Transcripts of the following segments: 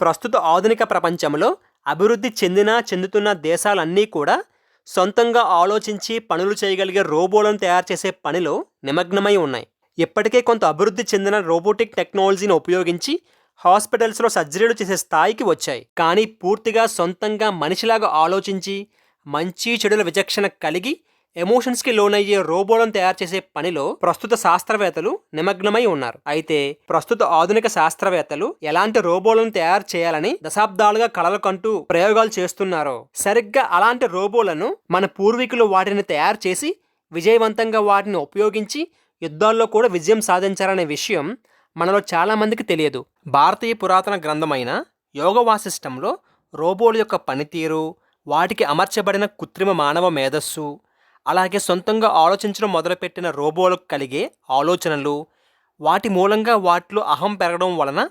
ప్రస్తుత ఆధునిక ప్రపంచంలో అభివృద్ధి చెందుతున్న దేశాలన్నీ కూడా సొంతంగా ఆలోచించి పనులు చేయగలిగే రోబోలను తయారు చేసే పనిలో నిమగ్నమై ఉన్నాయి. ఇప్పటికే కొంత అభివృద్ధి చెందిన రోబోటిక్ టెక్నాలజీని ఉపయోగించి హాస్పిటల్స్లో సర్జరీలు చేసే స్థాయికి వచ్చాయి. కానీ పూర్తిగా సొంతంగా మనిషిలాగా ఆలోచించి మంచి చెడుల విచక్షణ కలిగి ఎమోషన్స్కి లోనయ్యే రోబోలను తయారు చేసే పనిలో ప్రస్తుత శాస్త్రవేత్తలు నిమగ్నమై ఉన్నారు. అయితే ప్రస్తుత ఆధునిక శాస్త్రవేత్తలు ఎలాంటి రోబోలను తయారు చేయాలని దశాబ్దాలుగా కలలు కంటూ ప్రయోగాలు చేస్తున్నారో, సరిగ్గా అలాంటి రోబోలను మన పూర్వీకులు వాటిని తయారు చేసి విజయవంతంగా వాటిని ఉపయోగించి యుద్ధాల్లో కూడా విజయం సాధించారనే విషయం మనలో చాలా మందికి తెలియదు. భారతీయ పురాతన గ్రంథమైన యోగ వాసిష్టంలో రోబోల యొక్క పనితీరు, వాటికి అమర్చబడిన కృత్రిమ మానవ మేధస్సు, అలాగే సొంతంగా ఆలోచించడం మొదలుపెట్టిన రోబోలకు కలిగే ఆలోచనలు, వాటి మూలంగా వాటిలో అహం పెరగడం వలన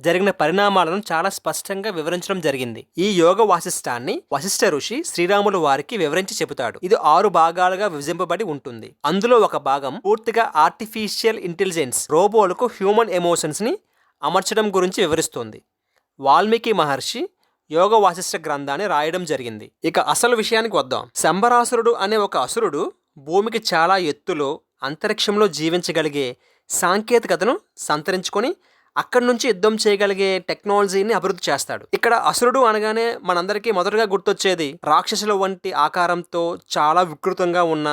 జరిగిన పరిణామాలను చాలా స్పష్టంగా వివరించడం జరిగింది. ఈ యోగ వాసిష్టాన్ని వశిష్ఠ ఋషి శ్రీరాములు వారికి వివరించి చెబుతాడు. ఇది 6 భాగాలుగా విభజింపబడి ఉంటుంది. అందులో ఒక భాగం పూర్తిగా ఆర్టిఫిషియల్ ఇంటెలిజెన్స్ రోబోలకు హ్యూమన్ ఎమోషన్స్ ని అమర్చడం గురించి వివరిస్తుంది. వాల్మీకి మహర్షి యోగ వాసిష్ఠ గ్రంథాన్ని రాయడం జరిగింది. ఇక అసలు విషయానికి వద్దాం. శంబరాసురుడు అనే ఒక అసురుడు భూమికి చాలా ఎత్తులో అంతరిక్షంలో జీవించగలిగే సాంకేతికతను సంతరించుకొని అక్కడి నుంచి యుద్ధం చేయగలిగే టెక్నాలజీని అభివృద్ధి చేస్తాడు. ఇక్కడ అసురుడు అనగానే మనందరికీ మొదటగా గుర్తొచ్చేది రాక్షసుల వంటి ఆకారంతో చాలా వికృతంగా ఉన్న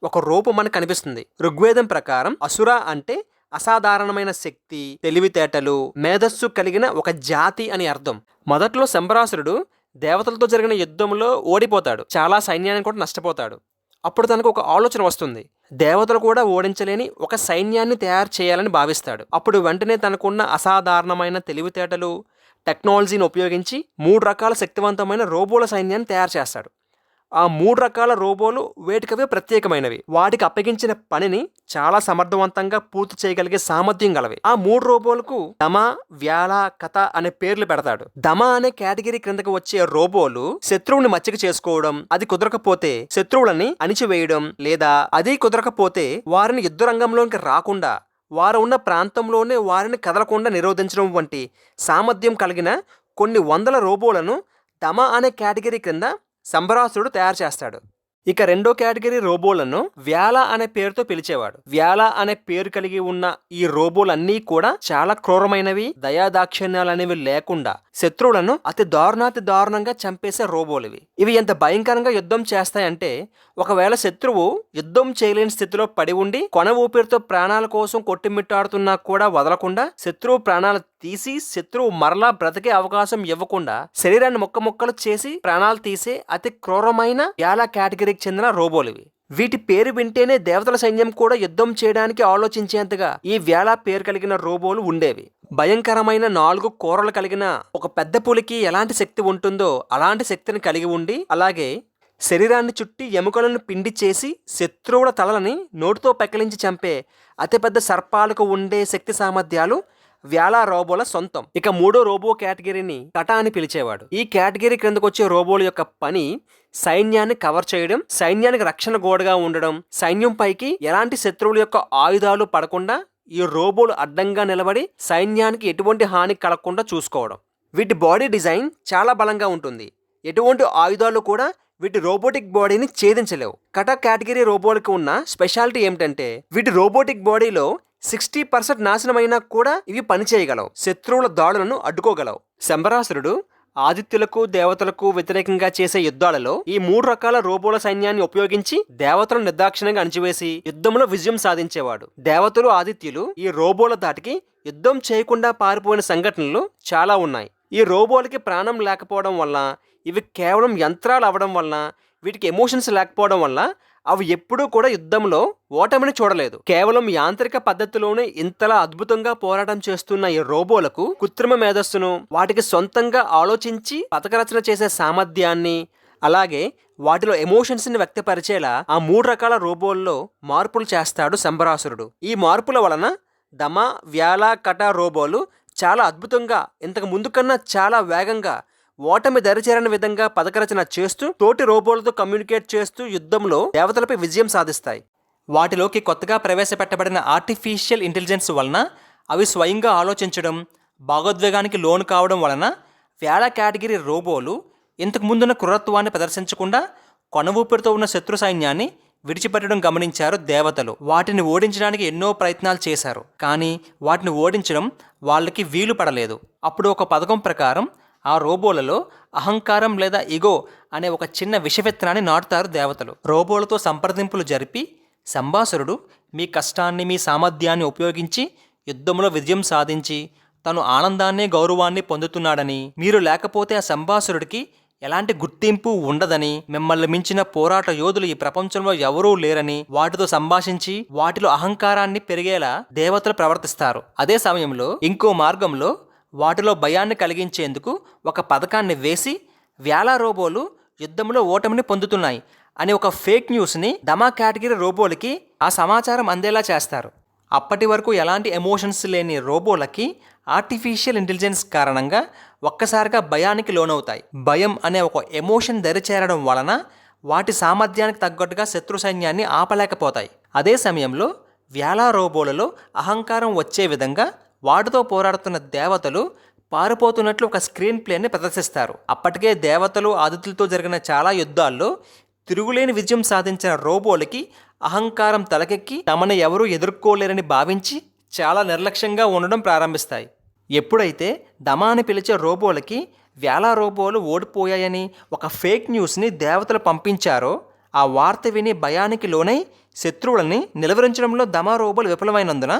ఒక రూపం మనకు కనిపిస్తుంది. ఋగ్వేదం ప్రకారం అసుర అంటే అసాధారణమైన శక్తి, తెలివితేటలు, మేధస్సు కలిగిన ఒక జాతి అని అర్థం. మొదట్లో శంబరాసురుడు దేవతలతో జరిగిన యుద్ధంలో ఓడిపోతాడు, చాలా సైన్యాన్ని కూడా నష్టపోతాడు. అప్పుడు తనకు ఒక ఆలోచన వస్తుంది. దేవతలు కూడా ఓడించలేని ఒక సైన్యాన్ని తయారు చేయాలని భావిస్తాడు. అప్పుడు వెంటనే తనకున్న అసాధారణమైన తెలివితేటలు, టెక్నాలజీని ఉపయోగించి 3 రకాల శక్తివంతమైన రోబోల సైన్యాన్ని తయారు చేస్తాడు. ఆ 3 రకాల రోబోలు వేటికవే ప్రత్యేకమైనవి. వాటికి అప్పగించిన పనిని చాలా సమర్థవంతంగా పూర్తి చేయగలిగే సామర్థ్యం గలవి. ఆ 3 రోబోలకు దమ, వ్యాల, కథ అనే పేర్లు పెడతాడు. దమ అనే కేటగిరీ క్రిందకు వచ్చే రోబోలు శత్రువుని మచ్చిక చేసుకోవడం, అది కుదరకపోతే శత్రువులని అణిచివేయడం, లేదా అది కుదరకపోతే వారిని యుద్ధ రంగంలోకి రాకుండా వారు ఉన్న ప్రాంతంలోనే వారిని కదలకుండా నిరోధించడం వంటి సామర్థ్యం కలిగిన కొన్ని వందల రోబోలను దమ అనే కేటగిరీ క్రింద శంబరాసురుడు తయారు చేస్తాడు. ఇక రెండో కేటగిరీ రోబోలను వ్యాల అనే పేరుతో పిలిచేవాడు. వ్యాల అనే పేరు కలిగి ఉన్న ఈ రోబోలన్నీ కూడా చాలా క్రూరమైనవి, దయాదాక్షిణ్యాలనేవి లేకుండా శత్రువులను అతి దారుణంగా చంపేసే రోబోలు ఇవి ఎంత భయంకరంగా యుద్ధం చేస్తాయంటే, ఒకవేళ శత్రువు యుద్ధం చేయలేని స్థితిలో పడి ఉండి కొన ఊపిరితో ప్రాణాల కోసం కొట్టిమిట్టాడుతున్నా కూడా వదలకుండా శత్రువు ప్రాణాలు తీసి శత్రువు మరలా బ్రతికే అవకాశం ఇవ్వకుండా శరీరాన్ని ముక్కలు చేసి ప్రాణాలు తీసే అతి క్రూరమైన వ్యాల కేటగిరీకి చెందిన రోబోలు వీటి పేరు వింటేనే దేవతల సైన్యం కూడా యుద్ధం చేయడానికి ఆలోచించేంతగా ఈ వ్యాల పేరు కలిగిన రోబోలు ఉండేవి. భయంకరమైన 4 కూరలు కలిగిన ఒక పెద్ద పులికి ఎలాంటి శక్తి ఉంటుందో అలాంటి శక్తిని కలిగి ఉండి, అలాగే శరీరాన్ని చుట్టి ఎముకలను పిండి చేసి శత్రువుల తలలని నోటితో పెకిలించి చంపే అతిపెద్ద సర్పాలకు ఉండే శక్తి సామర్థ్యాలు వ్యాల రోబోల సొంతం. ఇక 3వ రోబో కేటగిరీని కట అని పిలిచేవాడు. ఈ కేటగిరీ క్రిందకు వచ్చే రోబోల యొక్క పని సైన్యాన్ని కవర్ చేయడం, సైన్యానికి రక్షణ గోడగా ఉండడం, సైన్యం పైకి ఎలాంటి శత్రువుల యొక్క ఆయుధాలు పడకుండా ఈ రోబోలు అడ్డంగా నిలబడి సైన్యానికి ఎటువంటి హాని కలగకుండా చూసుకోవడం. వీటి బాడీ డిజైన్ చాలా బలంగా ఉంటుంది. ఎటువంటి ఆయుధాలు కూడా వీటి రోబోటిక్ బాడీని ఛేదించలేవు. కట కేటగిరీ రోబోలకు ఉన్న స్పెషాలిటీ ఏమిటంటే, వీటి రోబోటిక్ బాడీలో 60% నాశనమైనా కూడా ఇవి పనిచేయగలవు, శత్రువుల దాడులను అడ్డుకోగలవు. శంబరాసురుడు ఆదిత్యులకు దేవతలకు వ్యతిరేకంగా చేసే యుద్ధాలలో ఈ 3 రకాల రోబోల సైన్యాన్ని ఉపయోగించి దేవతలను నిర్దాక్షిణ్యంగా అణిచివేసి యుద్ధంలో విజయం సాధించేవాడు. దేవతలు, ఆదిత్యులు ఈ రోబోల దాటికి యుద్ధం చేయకుండా పారిపోయిన సంఘటనలు చాలా ఉన్నాయి. ఈ రోబోలకి ప్రాణం లేకపోవడం వల్ల, ఇవి కేవలం యంత్రాలు అవడం వల్ల, వీటికి ఎమోషన్స్ లేకపోవడం వల్ల అవి ఎప్పుడూ కూడా యుద్ధంలో ఓటమిని చూడలేదు. కేవలం యాంత్రిక పద్ధతిలోనే ఇంతలా అద్భుతంగా పోరాటం చేస్తున్న ఈ రోబోలకు కృత్రిమ మేధస్సును, వాటికి సొంతంగా ఆలోచించి పథకరచన చేసే సామర్థ్యాన్ని, అలాగే వాటిలో ఎమోషన్స్ ని వ్యక్తపరిచేలా ఆ 3 రకాల రోబోల్లో మార్పులు చేస్తాడు శంబరాసురుడు. ఈ మార్పుల వలన దమ, వ్యాల, కట రోబోలు చాలా అద్భుతంగా, ఇంతకు ముందు కన్నా చాలా వేగంగా ఓటమి దరిచేరని విధంగా పథకరచన చేస్తూ తోటి రోబోలతో కమ్యూనికేట్ చేస్తూ యుద్ధంలో దేవతలపై విజయం సాధిస్తాయి. వాటిలోకి కొత్తగా ప్రవేశపెట్టబడిన ఆర్టిఫిషియల్ ఇంటెలిజెన్స్ వలన అవి స్వయంగా ఆలోచించడం, భాగోద్వేగానికి లోను కావడం వలన వేళ కేటగిరీ రోబోలు ఇంతకు ముందున్న క్రూరత్వాన్ని ప్రదర్శించకుండా కొనవూపిరితో ఉన్న శత్రు సైన్యాన్ని విడిచిపెట్టడం గమనించారు దేవతలు. వాటిని ఓడించడానికి ఎన్నో ప్రయత్నాలు చేశారు, కానీ వాటిని ఓడించడం వాళ్ళకి వీలు పడలేదు. అప్పుడు ఒక పథకం ప్రకారం ఆ రోబోలలో అహంకారం లేదా ఇగో అనే ఒక చిన్న విషవిత్తనాన్ని నాటుతారు దేవతలు. రోబోలతో సంప్రదింపులు జరిపి, సంభాసురుడు మీ కష్టాన్ని, మీ సామర్థ్యాన్ని ఉపయోగించి యుద్ధంలో విజయం సాధించి తను ఆనందాన్ని, గౌరవాన్ని పొందుతున్నాడని, మీరు లేకపోతే ఆ సంభాసురుడికి ఎలాంటి గుర్తింపు ఉండదని, మిమ్మల్ని మించిన పోరాట యోధులు ఈ ప్రపంచంలో ఎవరూ లేరని వాటితో సంభాషించి వాటిలో అహంకారాన్ని పెరిగేలా దేవతలు ప్రవర్తిస్తారు. అదే సమయంలో ఇంకో మార్గంలో వాటిలో భయాన్ని కలిగించేందుకు ఒక పథకాన్ని వేసి వేళ రోబోలు యుద్ధంలో ఓటమిని పొందుతున్నాయి అనే ఒక ఫేక్ న్యూస్ని దమా కేటగిరీ రోబోలకి ఆ సమాచారం అందేలా చేస్తారు. అప్పటి వరకు ఎలాంటి ఎమోషన్స్ లేని రోబోలకి ఆర్టిఫిషియల్ ఇంటెలిజెన్స్ కారణంగా ఒక్కసారిగా భయానికి లోనవుతాయి. భయం అనే ఒక ఎమోషన్ దరిచేరడం వలన వాటి సామర్థ్యానికి తగ్గట్టుగా శత్రు సైన్యాన్ని ఆపలేకపోతాయి. అదే సమయంలో వేళ రోబోలలో అహంకారం వచ్చే విధంగా వాటితో పోరాడుతున్న దేవతలు పారిపోతున్నట్లు ఒక స్క్రీన్ ప్లేని ప్రదర్శిస్తారు. అప్పటికే దేవతలు, ఆదిత్యులతో జరిగిన చాలా యుద్ధాల్లో తిరుగులేని విజయం సాధించిన రోబోలకి అహంకారం తలకెక్కి తమను ఎవరూ ఎదుర్కోలేరని భావించి చాలా నిర్లక్ష్యంగా ఉండడం ప్రారంభిస్తాయి. ఎప్పుడైతే దమా అని పిలిచే రోబోలకి వేళ రోబోలు ఓడిపోయాయని ఒక ఫేక్ న్యూస్ని దేవతలు పంపించారో, ఆ వార్త విని భయానికి లోనై శత్రువులని నిలువరించడంలో దమా రోబోలు విఫలమైనందున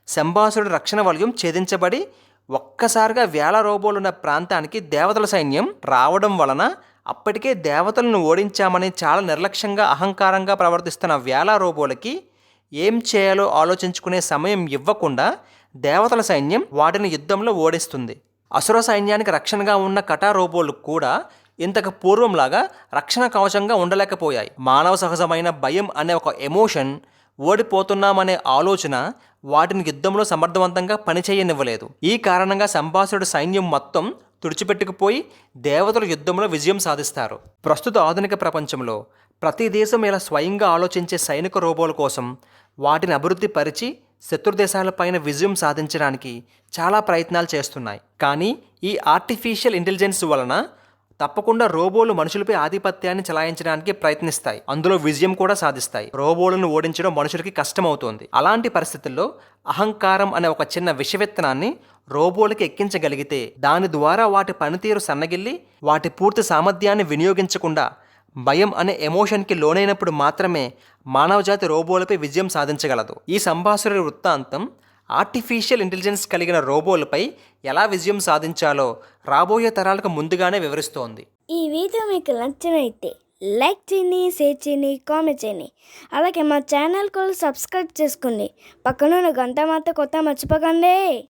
సంభాసురుడి రక్షణ వలయం ఛేదించబడి ఒక్కసారిగా వేళ రోబోలున్న ప్రాంతానికి దేవతల సైన్యం రావడం వలన అప్పటికే దేవతలను ఓడించామని చాలా నిర్లక్ష్యంగా, అహంకారంగా ప్రవర్తిస్తున్న వేళ రోబోలకి ఏం చేయాలో ఆలోచించుకునే సమయం ఇవ్వకుండా దేవతల సైన్యం వాటిని యుద్ధంలో ఓడిస్తుంది. అసుర సైన్యానికి రక్షణగా ఉన్న కటా రోబోలు కూడా ఇంతకు పూర్వంలాగా రక్షణ కవచంగా ఉండలేకపోయాయి. మానవ సహజమైన భయం అనే ఒక ఎమోషన్, ఓడిపోతున్నామనే ఆలోచన వాటిని యుద్ధంలో సమర్థవంతంగా పనిచేయనివ్వలేదు. ఈ కారణంగా సంభాసురుడి సైన్యం మొత్తం తుడిచిపెట్టుకుపోయి దేవతల యుద్ధంలో విజయం సాధిస్తారు. ప్రస్తుత ఆధునిక ప్రపంచంలో ప్రతి దేశం ఇలా స్వయంగా ఆలోచించే సైనిక రోబోల కోసం వాటిని అభివృద్ధి పరిచి శత్రు దేశాలపైన విజయం సాధించడానికి చాలా ప్రయత్నాలు చేస్తున్నాయి. కానీ ఈ ఆర్టిఫిషియల్ ఇంటెలిజెన్స్ వలన తప్పకుండా రోబోలు మనుషులపై ఆధిపత్యాన్ని చెలాయించడానికి ప్రయత్నిస్తాయి, అందులో విజయం కూడా సాధిస్తాయి. రోబోలను ఓడించడం మనుషులకి కష్టమవుతోంది. అలాంటి పరిస్థితుల్లో అహంకారం అనే ఒక చిన్న విషవిత్తనాన్ని రోబోలకి ఎక్కించగలిగితే దాని ద్వారా వాటి పనితీరు సన్నగిల్లి వాటి పూర్తి సామర్థ్యాన్ని వినియోగించకుండా భయం అనే ఎమోషన్కి లోనైనప్పుడు మాత్రమే మానవజాతి రోబోలపై విజయం సాధించగలదు. ఈ సంభాసురుడి వృత్తాంతం ఆర్టిఫిషియల్ ఇంటెలిజెన్స్ కలిగిన రోబోలపై ఎలా విజయం సాధించాలో రాబోయే తరాలకు ముందుగానే వివరిస్తోంది. ఈ వీడియో మీకు నచ్చినైతే లైక్ చేయండి, షేర్ చేయండి, కామెంట్ చేయండి. అలాగే మా ఛానల్ కూడా సబ్స్క్రైబ్ చేసుకోండి. పక్కన గంట మాత్రం కొత్త మర్చిపోకండి.